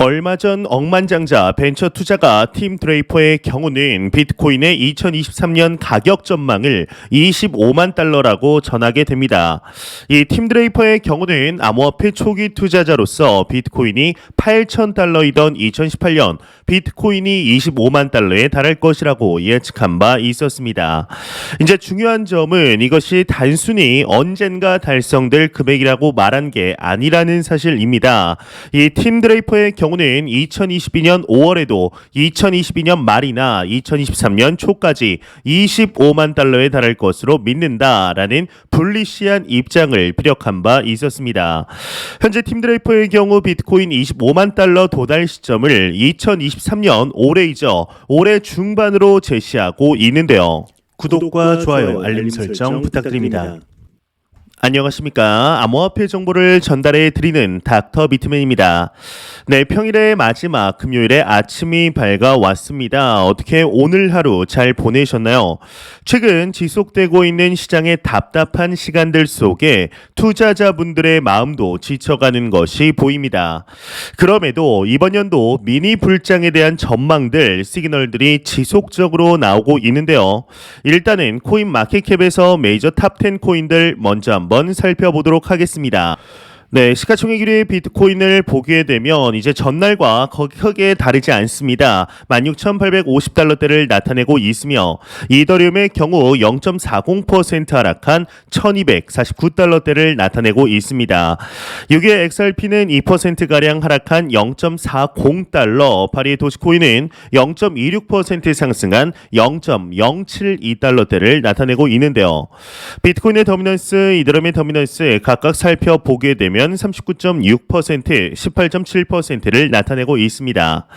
얼마 전 억만장자 벤처 투자가 팀 드레이퍼의 경우는 비트코인의 2023년 가격 전망을 25만 달러라고 전하게 됩니다. 이 팀 드레이퍼의 경우는 암호화폐 초기 투자자로서 비트코인이 8,000달러이던 2018년 비트코인이 25만 달러에 달할 것이라고 예측한 바 있었습니다. 이제 중요한 점은 이것이 단순히 언젠가 달성될 금액이라고 말한 게 아니라는 사실입니다. 이 팀 드레이퍼의 경우는 2022년 5월에도 2022년 말이나 2023년 초까지 25만 달러에 달할 것으로 믿는다라는 불리시한 입장을 피력한 바 있었습니다. 현재 팀 드레이퍼의 경우 비트코인 25만 달러 도달 시점을 2023년 올해이죠. 올해 중반으로 제시하고 있는데요. 구독과 좋아요, 알림 설정 부탁드립니다. 안녕하십니까. 암호화폐 정보를 전달해 드리는 닥터 비트맨입니다. 네, 평일의 마지막 금요일에 아침이 밝아왔습니다. 어떻게 오늘 하루 잘 보내셨나요? 최근 지속되고 있는 시장의 답답한 시간들 속에 투자자분들의 마음도 지쳐가는 것이 보입니다. 그럼에도 이번 연도 미니 불장에 대한 전망들, 시그널들이 지속적으로 나오고 있는데요. 일단은 코인 마켓캡에서 메이저 탑10 코인들 먼저 한번 살펴보도록 하겠습니다. 네, 시가총액 1위의 비트코인을 보게 되면 이제 전날과 크게 다르지 않습니다. 16,850달러대를 나타내고 있으며 이더리움의 경우 0.40% 하락한 1,249달러대를 나타내고 있습니다. 6위의 XRP는 2%가량 하락한 0.40달러, 8위의 도지코인은 0.26% 상승한 0.072달러대를 나타내고 있는데요. 비트코인의 더미넌스, 이더리움의 더미넌스 각각 살펴보게 되면 39.6%, 18.7%를 나타내고 있습니다.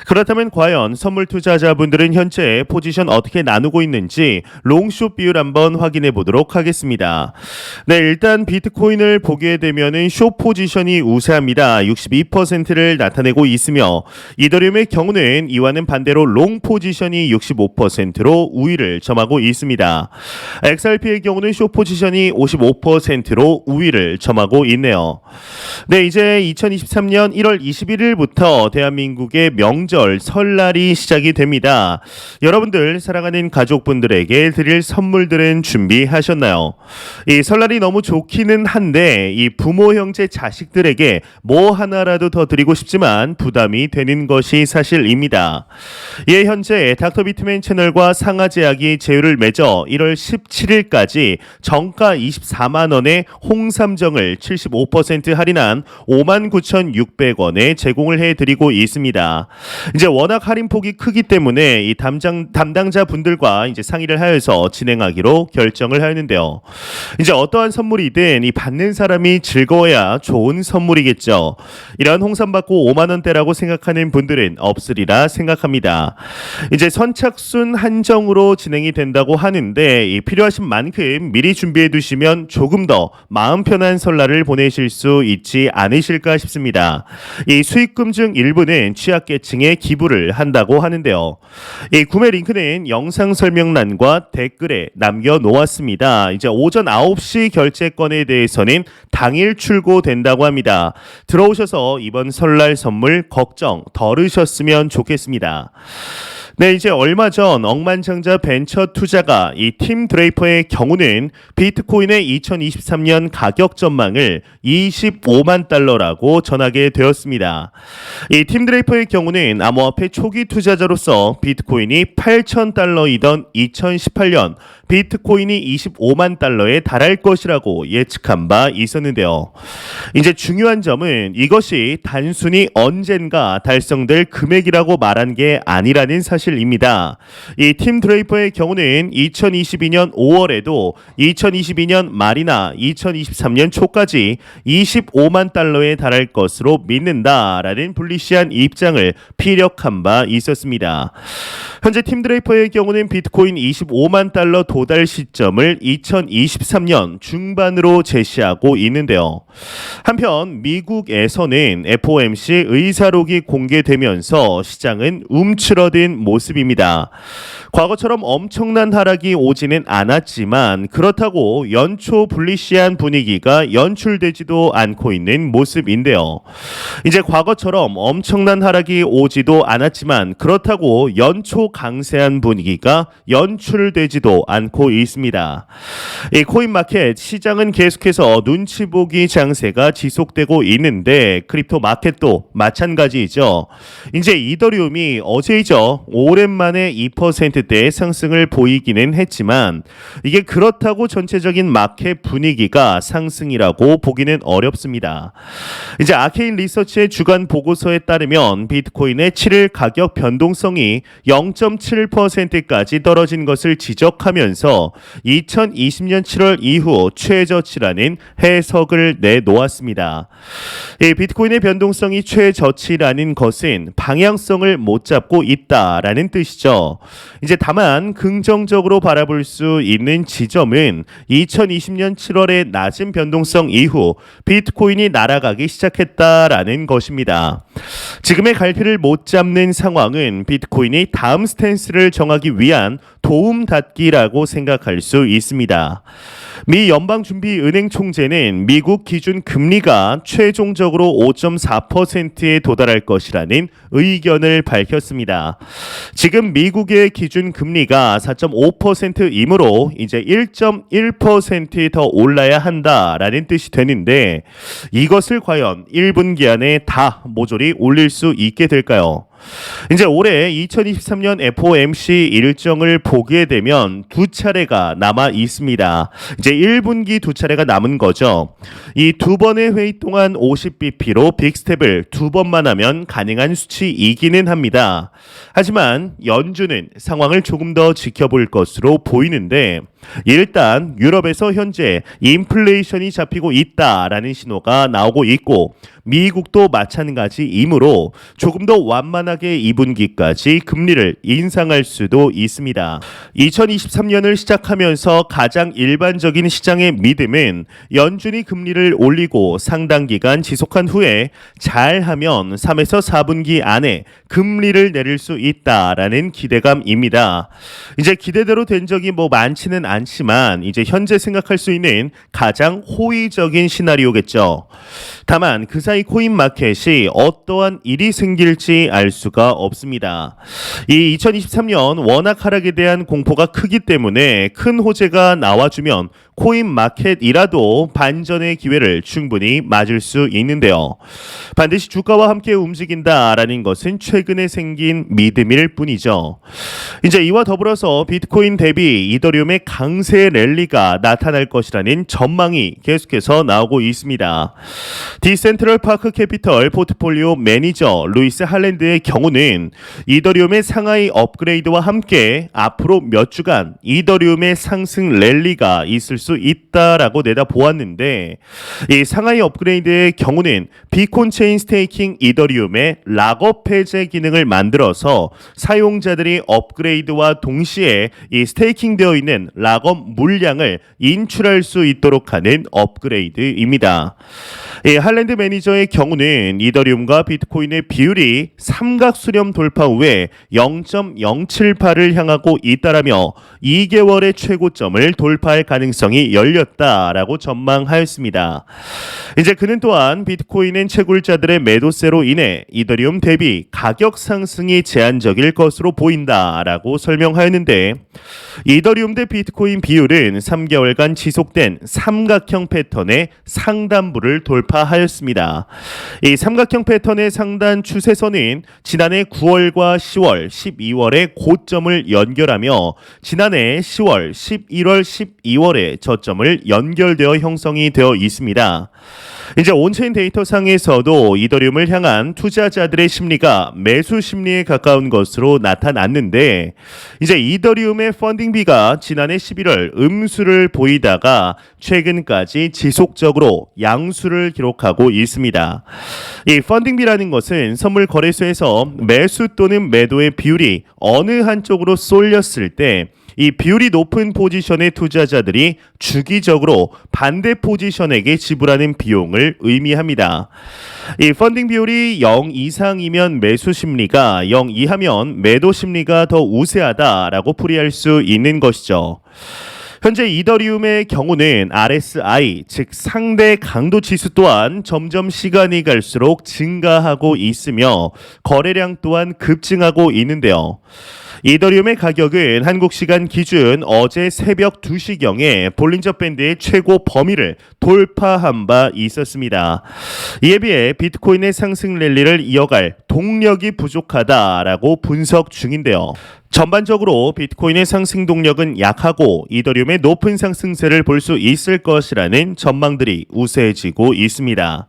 그렇다면 과연 선물 투자자분들은 현재 포지션 어떻게 나누고 있는지 롱숏 비율 한번 확인해 보도록 하겠습니다. 네, 일단 비트코인을 보게 되면은 숏 포지션이 우세합니다. 62%를 나타내고 있으며 이더리움의 경우는 이와는 반대로 롱 포지션이 65%로 우위를 점하고 있습니다. XRP의 경우는 숏 포지션이 55%로 우위를 점하고 있네요. 네, 이제 2023년 1월 21일부터 대한민국의 명절 설날이 시작이 됩니다. 여러분들 사랑하는 가족분들에게 드릴 선물들은 준비하셨나요? 이 설날이 너무 좋기는 한데 이 부모, 형제, 자식들에게 뭐 하나라도 더 드리고 싶지만 부담이 되는 것이 사실입니다. 예, 현재 닥터 비트맨 채널과 상하제약이 제휴를 맺어 1월 17일까지 정가 24만 원에 홍삼정을 75% 할인한 59,600원에 제공을 해드리고 있습니다. 이제 워낙 할인폭이 크기 때문에 이 담당자 분들과 이제 상의를 하여서 진행하기로 결정을 하였는데요. 이제 어떠한 선물이든 이 받는 사람이 즐거워야 좋은 선물이겠죠. 이런 홍삼 받고 5만 원대라고 생각하는 분들은 없으리라 생각합니다. 이제 선착순 한정으로 진행이 된다고 하는데 이 필요하신 만큼 미리 준비해 두시면 조금 더 마음 편한 설날을 보내실 수 있지 않으실까 싶습니다. 이 수익금 중 일부는 취약계층에 기부를 한다고 하는데요. 이 구매 링크는 영상 설명란과 댓글에 남겨놓았습니다. 이제 오전 9시 결제권에 대해서는 당일 출고된다고 합니다. 들어오셔서 이번 설날 선물 걱정 덜으셨으면 좋겠습니다. 네, 이제 얼마 전 억만장자 벤처 투자가 이 팀 드레이퍼의 경우는 비트코인의 2023년 가격 전망을 25만 달러라고 전하게 되었습니다. 이 팀 드레이퍼의 경우는 암호화폐 초기 투자자로서 비트코인이 8,000달러이던 2018년 비트코인이 25만 달러에 달할 것이라고 예측한 바 있었는데요. 이제 중요한 점은 이것이 단순히 언젠가 달성될 금액이라고 말한 게 아니라는 사실입니다. 이 팀 드레이퍼의 경우는 2022년 5월에도 2022년 말이나 2023년 초까지 25만 달러에 달할 것으로 믿는다라는 불리시한 입장을 피력한 바 있었습니다. 현재 팀 드레이퍼의 경우는 비트코인 25만 달러 도달 시점을 2023년 중반으로 제시하고 있는데요. 한편 미국에서는 FOMC 의사록이 공개되면서 시장은 움츠러든 모습입니다. 과거처럼 엄청난 하락이 오지는 않았지만 그렇다고 연초 불리시한 분위기가 연출되지도 않고 있는 모습인데요. 이제 과거처럼 엄청난 하락이 오지도 않았지만 그렇다고 연초 강세한 분위기가 연출되지도 않고 있습니다. 이 코인마켓 시장은 계속해서 눈치 보기 장세가 지속되고 있는데 크립토 마켓도 마찬가지이죠. 이제 이더리움이 어제이죠. 오랜만에 2%대의 상승을 보이기는 했지만 이게 그렇다고 전체적인 마켓 분위기가 상승이라고 보기는 어렵습니다. 이제 아케인 리서치의 주간 보고서에 따르면 비트코인의 7일 가격 변동성이 0.7%까지 떨어진 것을 지적하면서 2020년 7월 이후 최저치라는 해석을 내놓았습니다. 이 비트코인의 변동성이 최저치라는 것은 방향성을 못 잡고 있다라는 뜻이죠. 이제 다만 긍정적으로 바라볼 수 있는 지점은 2020년 7월의 낮은 변동성 이후 비트코인이 날아가기 시작했다라는 것입니다. 지금의 갈피를 못 잡는 상황은 비트코인이 다음 스탠스를 정하기 위한 도움닫기라고 생각할 수 있습니다. 미 연방준비은행 총재는 미국 기준 금리가 최종적으로 5.4%에 도달할 것이라는 의견을 밝혔습니다. 지금 미국의 기준 금리가 4.5%이므로 이제 1.1% 더 올라야 한다라는 뜻이 되는데 이것을 과연 1분기 안에 다 모조리 올릴 수 있게 될까요? 이제 올해 2023년 FOMC 일정을 보게 되면 두 차례가 남아 있습니다. 이제 1분기 두 차례가 남은 거죠. 이 두 번의 회의 동안 50bp로 빅스텝을 두 번만 하면 가능한 수치이기는 합니다. 하지만 연준은 상황을 조금 더 지켜볼 것으로 보이는데 일단 유럽에서 현재 인플레이션이 잡히고 있다라는 신호가 나오고 있고 미국도 마찬가지이므로 조금 더 완만하게 2분기까지 금리를 인상할 수도 있습니다. 2023년을 시작하면서 가장 일반적인 시장의 믿음은 연준이 금리를 올리고 상당 기간 지속한 후에 잘하면 3에서 4분기 안에 금리를 내릴 수 있다라는 기대감입니다. 이제 기대대로 된 적이 많지는 않지만 이제 현재 생각할 수 있는 가장 호의적인 시나리오겠죠. 다만 그 사이 코인 마켓이 어떠한 일이 생길지 알 수가 없습니다. 이 2023년 워낙 하락에 대한 공포가 크기 때문에 큰 호재가 나와주면 코인 마켓이라도 반전의 기회를 충분히 맞을 수 있는데요. 반드시 주가와 함께 움직인다라는 것은 최근에 생긴 믿음일 뿐이죠. 이제 이와 더불어서 비트코인 대비 이더리움의 강세 랠리가 나타날 것이라는 전망이 계속해서 나오고 있습니다. 디센트럴 파크 캐피털 포트폴리오 매니저 루이스 할랜드의 경우는 이더리움의 상하이 업그레이드와 함께 앞으로 몇 주간 이더리움의 상승 랠리가 있을 수 있다라고 내다보았는데 이 상하이 업그레이드의 경우는 비콘 체인 스테이킹 이더리움의 락업 해제 기능을 만들어서 사용자들이 업그레이드와 동시에 이 스테이킹되어 있는 락업 물량을 인출할 수 있도록 하는 업그레이드입니다. 이 할랜드 매니저의 경우는 이더리움과 비트코인의 비율이 삼각수렴 돌파 후에 0.078을 향하고 있다라며 2개월의 최고점을 돌파할 가능성이 열렸다라고 전망하였습니다. 이제 그는 또한 비트코인은 채굴자들의 매도세로 인해 이더리움 대비 가격 상승이 제한적일 것으로 보인다라고 설명하였는데 이더리움 대 비트코인 비율은 3개월간 지속된 삼각형 패턴의 상단부를 돌파하였습니다. 이 삼각형 패턴의 상단 추세선은 지난해 9월과 10월, 12월의 고점을 연결하며 지난해 10월, 11월, 12월의 저점을 연결되어 형성이 되어 있습니다. 이제 온체인 데이터상에서도 이더리움을 향한 투자자들의 심리가 매수 심리에 가까운 것으로 나타났는데 이제 이더리움의 펀딩비가 지난해 11월 음수를 보이다가 최근까지 지속적으로 양수를 기록하고 있습니다. 이 펀딩비라는 것은 선물 거래소에서 매수 또는 매도의 비율이 어느 한쪽으로 쏠렸을 때 이 비율이 높은 포지션의 투자자들이 주기적으로 반대 포지션에게 지불하는 비용을 의미합니다. 이 펀딩 비율이 0 이상이면 매수 심리가 0 이하면 매도 심리가 더 우세하다라고 풀이할 수 있는 것이죠. 현재 이더리움의 경우는 RSI, 즉 상대 강도 지수 또한 점점 시간이 갈수록 증가하고 있으며 거래량 또한 급증하고 있는데요. 이더리움의 가격은 한국 시간 기준 어제 새벽 2시경에 볼린저 밴드의 최고 범위를 돌파한 바 있었습니다. 이에 비해 비트코인의 상승 랠리를 이어갈 동력이 부족하다라고 분석 중인데요. 전반적으로 비트코인의 상승 동력은 약하고 이더리움의 높은 상승세를 볼 수 있을 것이라는 전망들이 우세해지고 있습니다.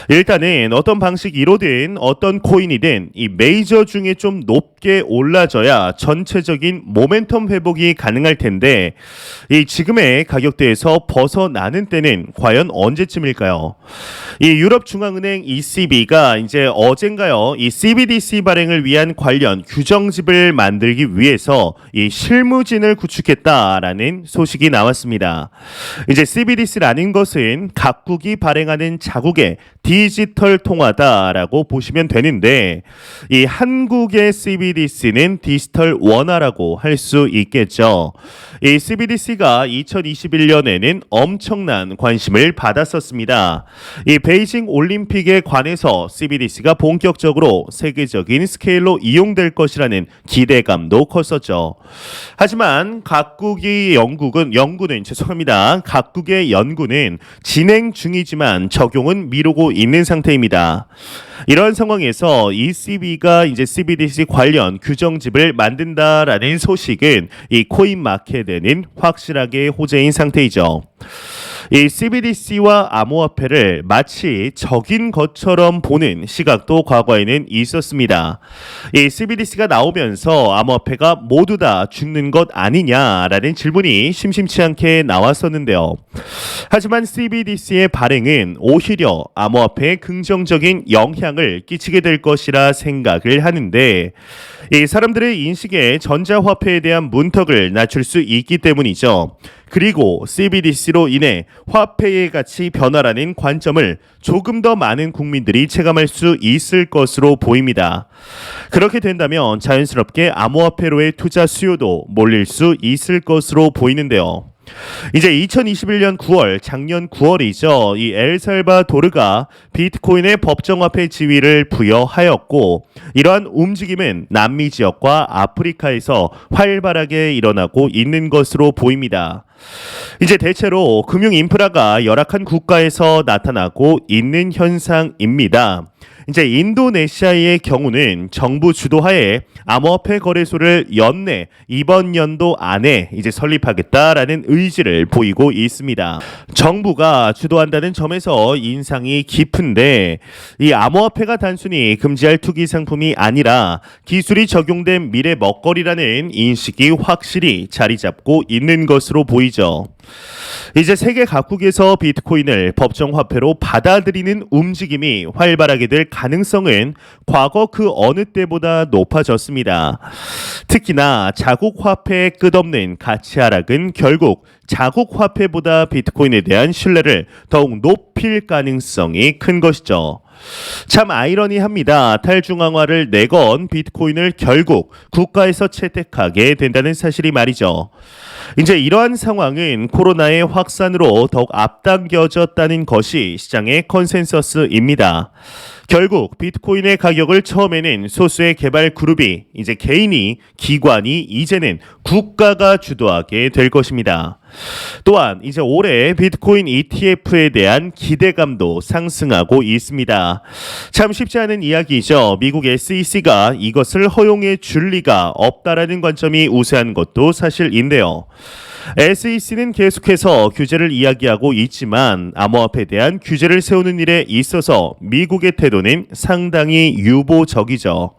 일단은 어떤 방식이로든 어떤 코인이든 이 메이저 중에 좀 높게 올라져야 전체적인 모멘텀 회복이 가능할 텐데 이 지금의 가격대에서 벗어나는 때는 과연 언제쯤일까요? 이 유럽 중앙은행 ECB가 이제 어젠가요 이 CBDC 발행을 위한 관련 규정집을 만들기 위해서 이 실무진을 구축했다라는 소식이 나왔습니다. 이제 CBDC라는 것은 각국이 발행하는 자국의 디지털 통화다라고 보시면 되는데 이 한국의 CBDC는 디지털 원화라고 할 수 있겠죠. 이 CBDC가 2021년에는 엄청난 관심을 받았었습니다. 이 베이징 올림픽에 관해서 CBDC가 본격적으로 세계적인 스케일로 이용될 것이라는 기대감도 컸었죠. 하지만 각국의 연구는 진행 중이지만 적용은 미루고 있는 상태입니다. 이런 상황에서 ECB가 이제 CBDC 관련 규정집을 만든다라는 소식은 이 코인 마켓에는 확실하게 호재인 상태이죠. 이 CBDC와 암호화폐를 마치 적인 것처럼 보는 시각도 과거에는 있었습니다. 이 CBDC가 나오면서 암호화폐가 모두 다 죽는 것 아니냐라는 질문이 심심치 않게 나왔었는데요. 하지만 CBDC의 발행은 오히려 암호화폐에 긍정적인 영향을 끼치게 될 것이라 생각을 하는데 이 사람들의 인식에 전자화폐에 대한 문턱을 낮출 수 있기 때문이죠. 그리고 CBDC로 인해 화폐의 가치 변화라는 관점을 조금 더 많은 국민들이 체감할 수 있을 것으로 보입니다. 그렇게 된다면 자연스럽게 암호화폐로의 투자 수요도 몰릴 수 있을 것으로 보이는데요. 이제 2021년 9월, 작년 9월이죠. 이 엘살바도르가 비트코인의 법정화폐 지위를 부여하였고 이러한 움직임은 남미 지역과 아프리카에서 활발하게 일어나고 있는 것으로 보입니다. 이제 대체로 금융 인프라가 열악한 국가에서 나타나고 있는 현상입니다. 이제 인도네시아의 경우는 정부 주도하에 암호화폐 거래소를 연내 이번 연도 안에 이제 설립하겠다라는 의지를 보이고 있습니다. 정부가 주도한다는 점에서 인상이 깊은데 이 암호화폐가 단순히 금지할 투기 상품이 아니라 기술이 적용된 미래 먹거리라는 인식이 확실히 자리 잡고 있는 것으로 보이죠. 이제 세계 각국에서 비트코인을 법정화폐로 받아들이는 움직임이 활발하게 될 가능성은 과거 그 어느 때보다 높아졌습니다. 특히나 자국 화폐의 끝없는 가치 하락은 결국 자국 화폐보다 비트코인에 대한 신뢰를 더욱 높일 가능성이 큰 것이죠. 참 아이러니합니다. 탈중앙화를 내건 비트코인을 결국 국가에서 채택하게 된다는 사실이 말이죠. 이제 이러한 상황은 코로나의 확산으로 더욱 앞당겨졌다는 것이 시장의 컨센서스입니다. 결국 비트코인의 가격을 처음에는 소수의 개발 그룹이, 이제 개인이, 기관이, 이제는 국가가 주도하게 될 것입니다. 또한 이제 올해 비트코인 ETF에 대한 기대감도 상승하고 있습니다. 참 쉽지 않은 이야기죠. 미국 SEC가 이것을 허용해 줄 리가 없다라는 관점이 우세한 것도 사실인데요. SEC는 계속해서 규제를 이야기하고 있지만 암호화폐에 대한 규제를 세우는 일에 있어서 미국의 태도는 상당히 유보적이죠.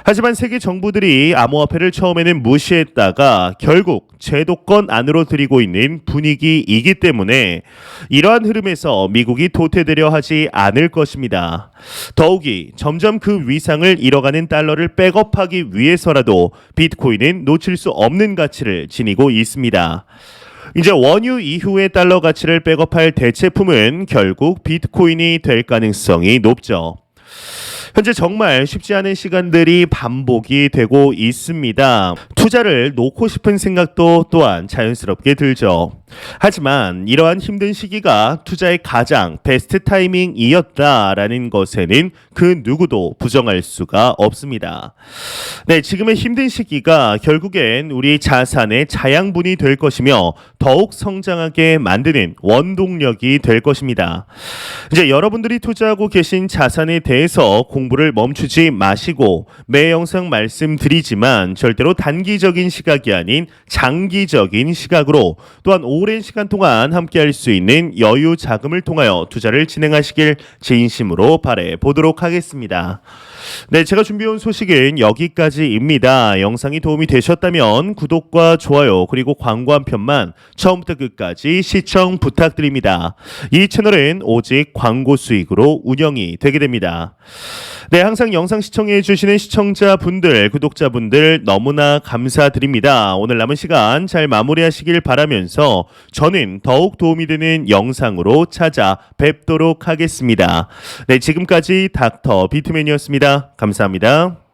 하지만 세계 정부들이 암호화폐를 처음에는 무시했다가 결국 제도권 안으로 들이고 있는 분위기이기 때문에 이러한 흐름에서 미국이 도태되려 하지 않을 것입니다. 더욱이 점점 그 위상을 잃어가는 달러를 백업하기 위해서라도 비트코인은 놓칠 수 없는 가치를 지니고 있습니다. 이제 원유 이후의 달러 가치를 백업할 대체품은 결국 비트코인이 될 가능성이 높죠. 현재 정말 쉽지 않은 시간들이 반복이 되고 있습니다. 투자를 놓고 싶은 생각도 또한 자연스럽게 들죠. 하지만 이러한 힘든 시기가 투자의 가장 베스트 타이밍이었다라는 것에는 그 누구도 부정할 수가 없습니다. 네, 지금의 힘든 시기가 결국엔 우리 자산의 자양분이 될 것이며 더욱 성장하게 만드는 원동력이 될 것입니다. 이제 여러분들이 투자하고 계신 자산에 대해서 공부를 멈추지 마시고 매 영상 말씀드리지만 절대로 단기적인 시각이 아닌 장기적인 시각으로 또한 오랜 시간 동안 함께할 수 있는 여유 자금을 통하여 투자를 진행하시길 진심으로 바래 보도록 하겠습니다. 네, 제가 준비해온 소식은 여기까지입니다. 영상이 도움이 되셨다면 구독과 좋아요 그리고 광고 한 편만 처음부터 끝까지 시청 부탁드립니다. 이 채널은 오직 광고 수익으로 운영이 되게 됩니다. 네, 항상 영상 시청해 주시는 시청자분들, 구독자분들 너무나 감사드립니다. 오늘 남은 시간 잘 마무리하시길 바라면서 저는 더욱 도움이 되는 영상으로 찾아뵙도록 하겠습니다. 네, 지금까지 닥터 비트맨이었습니다. 감사합니다.